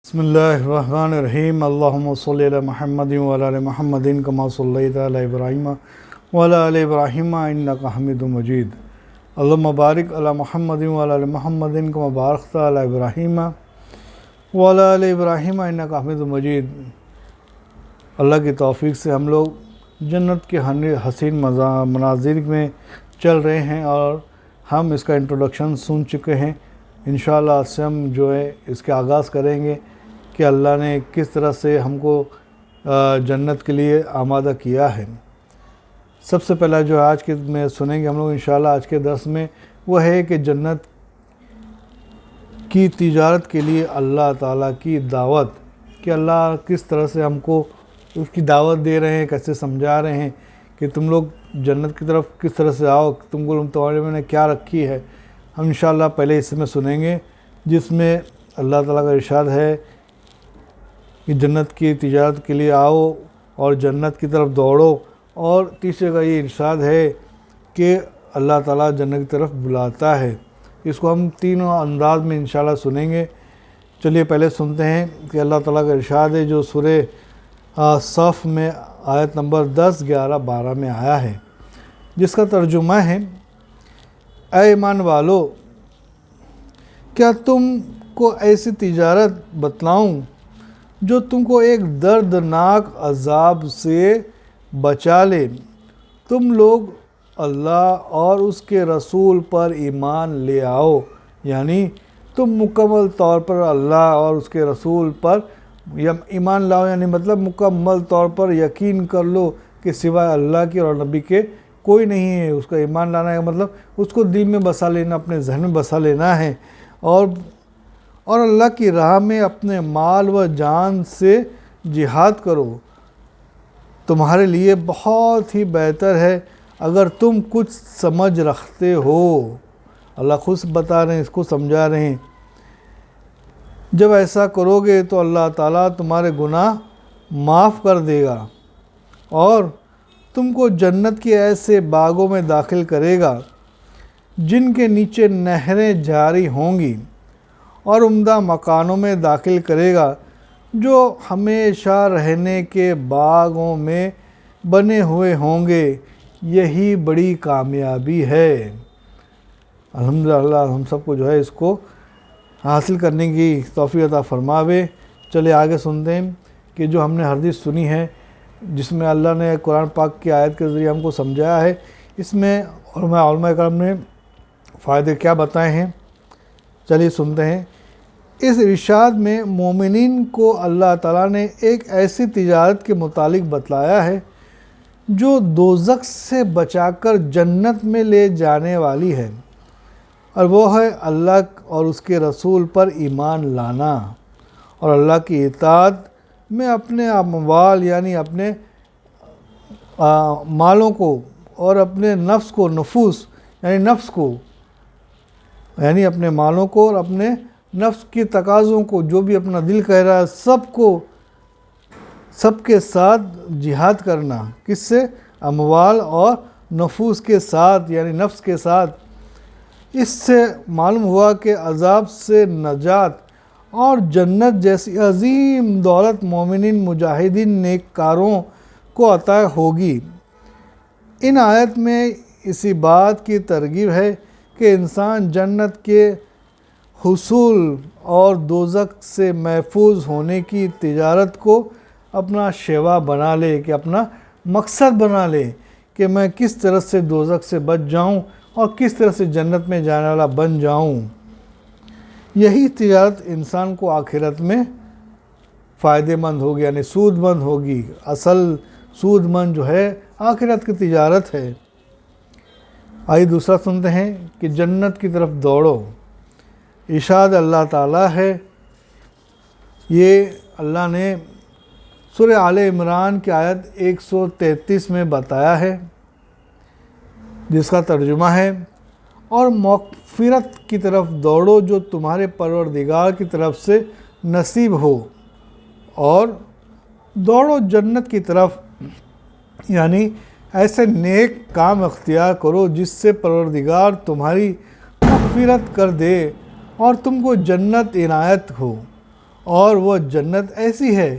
بسم اللہ الرحمن الرحیم اللہم صلی علی محمد وعلی آل محمد کما صلیت علی ابراہیم وعلی آل ابراہیم انک حمید مجید اللہم بارک علی محمد وعلی آل محمد کما بارکت علی ابراہیم وعلی آل ابراہیم انک حمید مجید۔ اللہ کی توفیق سے ہم لوگ جنت کے حسین مناظر میں چل رہے ہیں اور ہم اس کا انٹروڈکشن سن چکے ہیں۔ انشاءاللہ آج سے ہم جو ہے اس کے آغاز کریں گے کہ اللہ نے کس طرح سے ہم کو جنت کے لیے آمادہ کیا ہے۔ سب سے پہلا جو آج کے میں سنیں گے ہم لوگ انشاءاللہ آج کے درس میں، وہ ہے کہ جنت کی تجارت کے لیے اللہ تعالیٰ کی دعوت، کہ اللہ کس طرح سے ہم کو اس کی دعوت دے رہے ہیں، کیسے سمجھا رہے ہیں کہ تم لوگ جنت کی طرف کس طرح سے آؤ، تم کو تمہارے میں نے کیا رکھی ہے۔ ہم انشاءاللہ پہلے حصے میں سنیں گے جس میں اللہ تعالیٰ کا ارشاد ہے کہ جنت کی تجارت کے لیے آؤ اور جنت کی طرف دوڑو، اور تیسرے کا یہ ارشاد ہے کہ اللہ تعالیٰ جنت کی طرف بلاتا ہے۔ اس کو ہم تینوں انداز میں انشاءاللہ سنیں گے۔ چلیے پہلے سنتے ہیں کہ اللہ تعالیٰ کا ارشاد ہے جو سورہ صف میں آیت نمبر 10، 11، 12 میں آیا ہے، جس کا ترجمہ ہے: اے ایمان والو، کیا تم کو ایسی تجارت بتلاؤں جو تم کو ایک دردناک عذاب سے بچا لے؟ تم لوگ اللہ اور اس کے رسول پر ایمان لے آؤ، یعنی تم مکمل طور پر اللہ اور اس کے رسول پر ایمان لاؤ، یعنی مطلب مکمل طور پر یقین کر لو کہ سوائے اللہ کے اور نبی کے کوئی نہیں ہے۔ اس کا ایمان لانا ہے مطلب اس کو دل میں بسا لینا، اپنے ذہن میں بسا لینا ہے، اور اللہ کی راہ میں اپنے مال و جان سے جہاد کرو۔ تمہارے لیے بہت ہی بہتر ہے اگر تم کچھ سمجھ رکھتے ہو۔ اللہ خود بتا رہے ہیں، اس کو سمجھا رہے ہیں۔ جب ایسا کرو گے تو اللہ تعالیٰ تمہارے گناہ معاف کر دے گا اور تم کو جنت کے ایسے باغوں میں داخل کرے گا جن کے نیچے نہریں جاری ہوں گی، اور عمدہ مکانوں میں داخل کرے گا جو ہمیشہ رہنے کے باغوں میں بنے ہوئے ہوں گے۔ یہی بڑی کامیابی ہے۔ الحمدللہ ہم سب کو جو ہے اس کو حاصل کرنے کی توفیق عطا فرماوے۔ چلے آگے سنتے ہیں کہ جو ہم نے حدیث سنی ہے جس میں اللہ نے قرآن پاک کی آیت کے ذریعے ہم کو سمجھایا ہے، اس میں علماء کرام نے فائدے کیا بتائے ہیں۔ چلیے سنتے ہیں۔ اس ارشاد میں مومنین کو اللہ تعالیٰ نے ایک ایسی تجارت کے متعلق بتلایا ہے جو دوزخ سے بچا کر جنت میں لے جانے والی ہے، اور وہ ہے اللہ اور اس کے رسول پر ایمان لانا اور اللہ کی اطاعت میں اپنے اموال یعنی اپنے مالوں کو اور اپنے نفس کو، نفوس یعنی اپنے مالوں کو اور اپنے نفس کے تقاضوں کو، جو بھی اپنا دل کہہ رہا ہے سب کے ساتھ جہاد کرنا۔ کس سے؟ اموال اور نفوس کے ساتھ، یعنی نفس کے ساتھ۔ اس سے معلوم ہوا کہ عذاب سے نجات اور جنت جیسی عظیم دولت مومنین مجاہدین نیککاروں کو عطا ہوگی۔ ان آیت میں اسی بات کی ترغیب ہے کہ انسان جنت کے حصول اور دوزخ سے محفوظ ہونے کی تجارت کو اپنا شیوا بنا لے، کہ اپنا مقصد بنا لے کہ میں کس طرح سے دوزخ سے بچ جاؤں اور کس طرح سے جنت میں جانے والا بن جاؤں۔ یہی تجارت انسان کو آخرت میں فائدہ مند ہوگی، یعنی سود مند ہوگی۔ اصل سود مند جو ہے آخرت کی تجارت ہے۔ آئیے دوسرا سنتے ہیں کہ جنت کی طرف دوڑو۔ ارشاد اللہ تعالیٰ ہے، یہ اللہ نے سورہ آل عمران کی آیت 133 میں بتایا ہے، جس کا ترجمہ ہے: اور مغفرت کی طرف دوڑو جو تمہارے پروردگار کی طرف سے نصیب ہو، اور دوڑو جنت کی طرف، یعنی ایسے نیک کام اختیار کرو جس سے پروردگار تمہاری مغفرت کر دے اور تم کو جنت عنایت ہو، اور وہ جنت ایسی ہے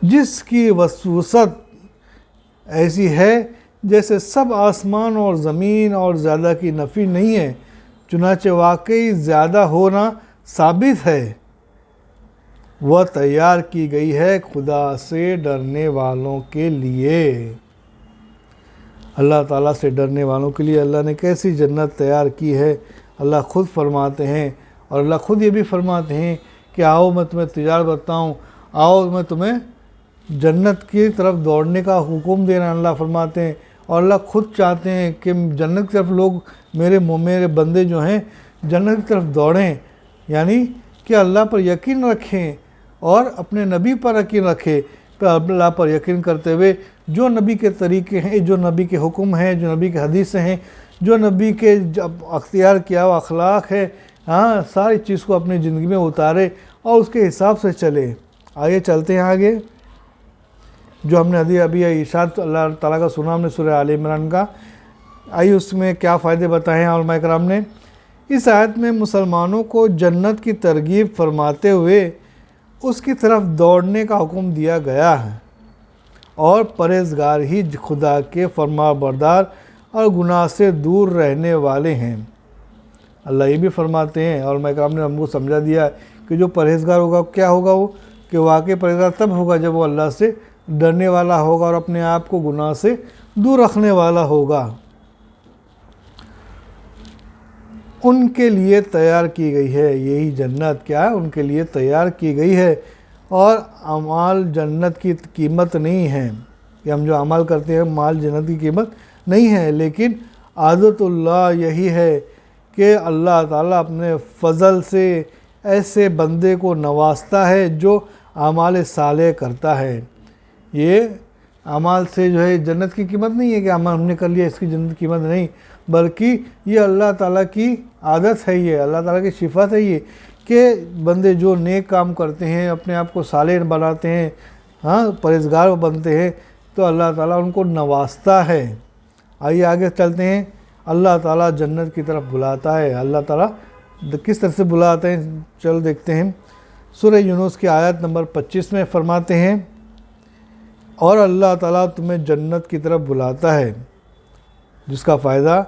جس کی وسعت ایسی ہے جیسے سب آسمان اور زمین اور زیادہ کی نفی نہیں ہے، چنانچہ واقعی زیادہ ہونا ثابت ہے۔ وہ تیار کی گئی ہے خدا سے ڈرنے والوں کے لیے۔ اللہ تعالیٰ سے ڈرنے والوں کے لیے اللہ نے کیسی جنت تیار کی ہے، اللہ خود فرماتے ہیں، اور اللہ خود یہ بھی فرماتے ہیں کہ آؤ میں تمہیں تجارت بتاؤں، آؤ میں تمہیں جنت کی طرف دوڑنے کا حکم دے رہے ہیں۔ اللہ فرماتے ہیں، اور اللہ خود چاہتے ہیں کہ جنت کی طرف لوگ میرے بندے جو ہیں جنت کی طرف دوڑیں، یعنی کہ اللہ پر یقین رکھیں اور اپنے نبی پر یقین رکھیں، اللہ پر یقین کرتے ہوئے جو نبی کے طریقے ہیں، جو نبی کے حکم ہیں، جو نبی کے حدیثیں ہیں، جو نبی کے اختیار کیا ہوا اخلاق ہے، ساری چیز کو اپنی زندگی میں اتارے اور اس کے حساب سے چلے۔ آگے چلتے ہیں، آگے جو ہم نے ابھی ارشاد اللہ تعالیٰ کا سنا ہم نے سورہ آل عمران کا، آئیے اس میں کیا فائدے بتائے ہیں علماء کرام نے۔ اس آیت میں مسلمانوں کو جنت کی ترغیب فرماتے ہوئے اس کی طرف دوڑنے کا حکم دیا گیا ہے، اور پرہیزگار ہی خدا کے فرما بردار اور گناہ سے دور رہنے والے ہیں۔ اللہ یہ بھی فرماتے ہیں، اور علماء کرام نے ہم کو سمجھا دیا کہ جو پرہیزگار ہوگا کیا ہوگا، وہ کہ واقعی پرہیزگار تب ہوگا جب وہ اللہ سے ڈرنے والا ہوگا اور اپنے آپ کو گناہ سے دور رکھنے والا ہوگا۔ ان کے لیے تیار کی گئی ہے یہی جنت، کیا ہے ان کے لیے تیار کی گئی ہے، اور اعمال جنت کی قیمت نہیں ہے کہ ہم جو عمل کرتے ہیں مال جنت کی قیمت نہیں ہے، لیکن عادت اللہ یہی ہے کہ اللہ تعالیٰ اپنے فضل سے ایسے بندے کو نوازتا ہے جو اعمال صالح کرتا ہے۔ یہ اعمال سے جو ہے جنت کی قیمت نہیں ہے کہ عمل ہم نے کر لیا اس کی جنت کی قیمت نہیں، بلکہ یہ اللہ تعالیٰ کی عادت ہے، یہ اللہ تعالیٰ کی صفت ہے یہ کہ بندے جو نیک کام کرتے ہیں، اپنے آپ کو صالح بناتے ہیں، پرہیزگار بنتے ہیں، تو اللہ تعالیٰ ان کو نوازتا ہے۔ آئیے آگے چلتے ہیں، اللہ تعالیٰ جنت کی طرف بلاتا ہے۔ اللہ تعالیٰ کس طرح سے بلاتے ہیں چل دیکھتے ہیں۔ سورہ یونس کی آیت نمبر 25 میں فرماتے ہیں، اور اللہ تعالیٰ تمہیں جنت کی طرف بلاتا ہے، جس کا فائدہ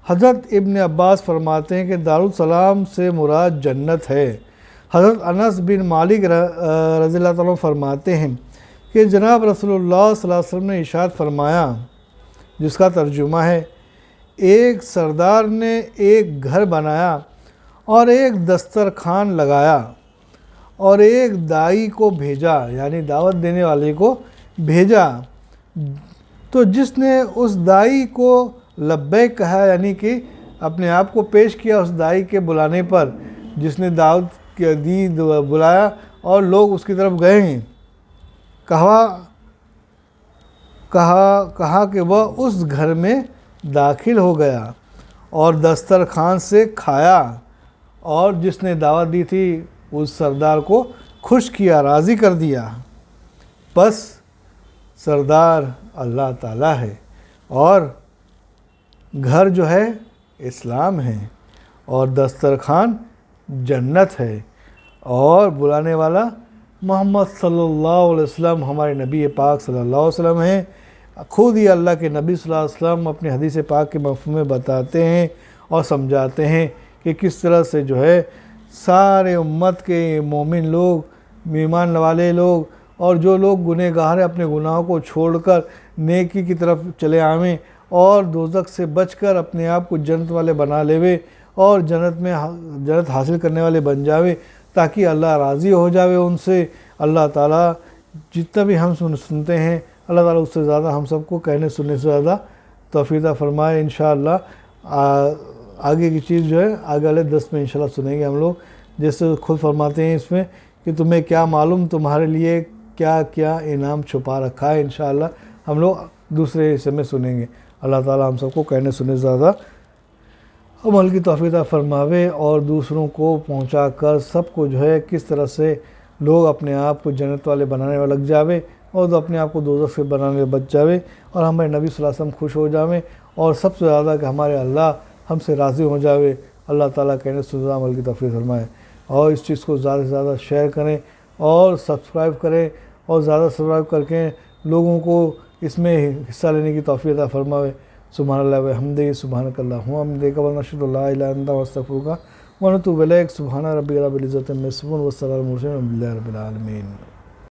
حضرت ابن عباس فرماتے ہیں کہ دارالسلام سے مراد جنت ہے۔ حضرت انس بن مالک رضی اللہ تعالیٰ فرماتے ہیں کہ جناب رسول اللہ صلی اللہ علیہ وسلم نے ارشاد فرمایا، جس کا ترجمہ ہے، ایک سردار نے ایک گھر بنایا اور ایک دسترخوان لگایا اور ایک داعی کو بھیجا، یعنی دعوت دینے والے کو بھیجا، تو جس نے اس داعی کو لبیک کہا، یعنی کہ اپنے آپ کو پیش کیا اس داعی کے بلانے پر، جس نے دعوت دی بلایا اور لوگ اس کی طرف گئے ہیں، کہا کہ وہ اس گھر میں داخل ہو گیا اور دسترخوان سے کھایا، اور جس نے دعوت دی تھی اس سردار کو خوش کیا، راضی کر دیا۔ بس سردار اللہ تعالیٰ ہے اور گھر جو ہے اسلام ہے اور دسترخوان جنت ہے، اور بلانے والا محمد صلی اللہ علیہ وسلم ہمارے نبی پاک صلی اللہ علیہ وسلم ہیں۔ خود ہی اللہ کے نبی صلی اللہ علیہ وسلم اپنی حدیث پاک کے مفہوم میں بتاتے ہیں اور سمجھاتے ہیں کہ کس طرح سے جو ہے سارے امت کے مومن لوگ، ایمان والے لوگ، اور جو لوگ گنہگار ہیں اپنے گناہوں کو چھوڑ کر نیکی کی طرف چلے آویں اور دوزخ سے بچ کر اپنے آپ کو جنت والے بنا لیوے اور جنت حاصل کرنے والے بن جاوے، تاکہ اللہ راضی ہو جاوے ان سے۔ اللہ تعالیٰ جتنا بھی ہم سنتے ہیں، اللہ تعالیٰ اس سے زیادہ ہم سب کو کہنے سننے سے زیادہ توفیق فرمائے۔ انشاءاللہ آگے کی چیز جو ہے آگے والے 10 میں انشاءاللہ سنیں گے ہم لوگ، جیسے خود فرماتے ہیں اس میں کہ تمہیں کیا معلوم تمہارے لیے کیا کیا انعام چھپا رکھا ہے۔ انشاءاللہ ہم لوگ دوسرے حصے میں سنیں گے۔ اللہ تعالیٰ ہم سب کو کہنے سننے سے زیادہ عمل کی توفیق فرماوے، اور دوسروں کو پہنچا کر سب کو جو ہے کس طرح سے لوگ اپنے آپ کو جنت والے بنانے میں لگ جاوے اور اپنے آپ کو دوزخ سے بنانے میں بچ جاوے، اور ہمارے نبی صلی اللہ علیہ وسلم خوش ہو جاویں، اور سب سے زیادہ کہ ہمارے اللہ ہم سے راضی ہو جاوے۔ اللہ تعالیٰ کہنے سننے عمل کی توفیق فرمائے۔ اور اس چیز کو زیادہ سے زیادہ شیئر کریں اور سبسکرائب کریں اور زیادہ سبسکرائب کر کے لوگوں کو اس میں حصہ لینے کی توفیق عطا فرمائے۔ سبحان اللہ و بحمدہ، سبحانک اللہم و بحمدک، ونشہد ان لا الہ الا انت نستغفرک ونتوب الیک۔ سبحان ربک رب العزۃ عما یصفون والسلام علی المرسلین والحمد للہ رب العالمین۔